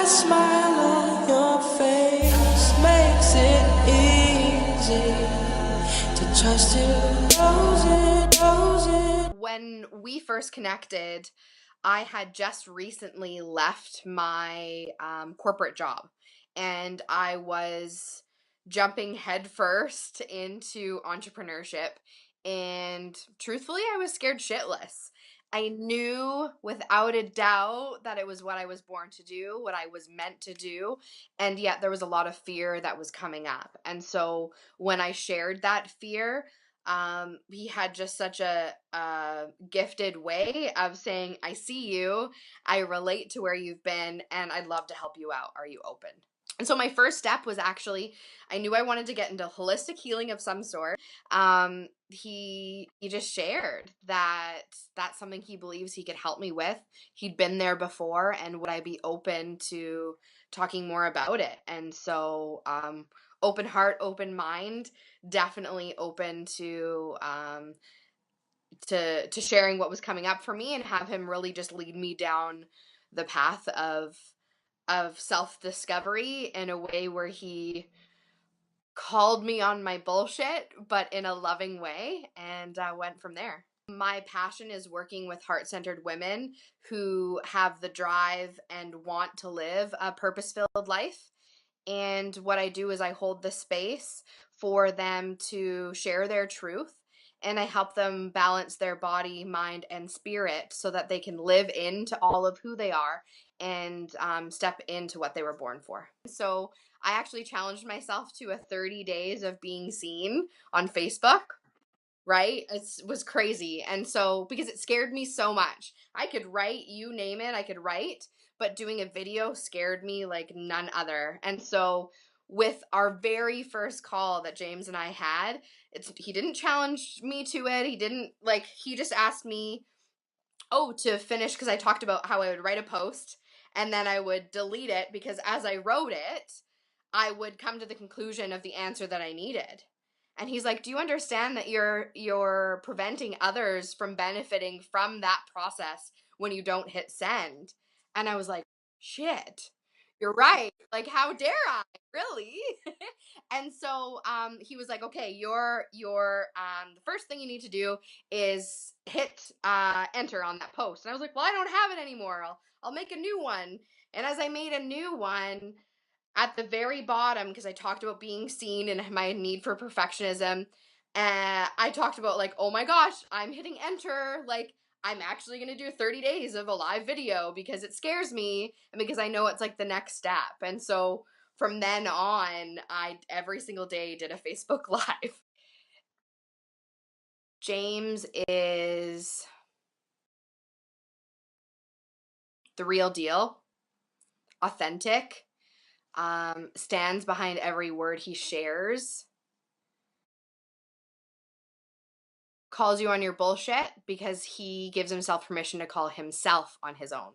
smile on your face makes it easy to trust you. When we first connected, I had just recently left my corporate job, and I was jumping headfirst into entrepreneurship. And truthfully, I was scared shitless. I knew without a doubt that it was what I was born to do, what I was meant to do, and yet there was a lot of fear that was coming up. And so when I shared that fear, he had just such a gifted way of saying, I see you, I relate to where you've been, and I'd love to help you out. Are you open? And so my first step was actually, I knew I wanted to get into holistic healing of some sort. He just shared that that's something he believes he could help me with. He'd been there before, and would I be open to talking more about it? And so open heart, open mind, definitely open to sharing what was coming up for me, and have him really just lead me down the path of self-discovery in a way where he called me on my bullshit, but in a loving way, and went from there. My passion is working with heart-centered women who have the drive and want to live a purpose-filled life. And what I do is I hold the space for them to share their truth, and I help them balance their body, mind, and spirit so that they can live into all of who they are and step into what they were born for. So I actually challenged myself to a 30 days of being seen on Facebook. Right? It was crazy. And so, because it scared me so much, I could write, you name it, I could write, but doing a video scared me like none other. And so, with our very first call that James and I had, he didn't challenge me to it. He didn't, like, he just asked me, to finish, because I talked about how I would write a post and then I would delete it, because as I wrote it, I would come to the conclusion of the answer that I needed. And he's like, "Do you understand that you're preventing others from benefiting from that process when you don't hit send?" And I was like, "Shit. You're right. Like, how dare I? Really?" And so he was like, "Okay, your the first thing you need to do is hit enter on that post." And I was like, "Well, I don't have it anymore. I'll make a new one." And as I made a new one, at the very bottom, because I talked about being seen and my need for perfectionism, I talked about, like, oh my gosh, I'm hitting enter, like, I'm actually going to do 30 days of a live video because it scares me and because I know it's like the next step. And so from then on, I every single day did a Facebook live. James is the real deal, authentic, stands behind every word he shares, calls you on your bullshit because he gives himself permission to call himself on his own.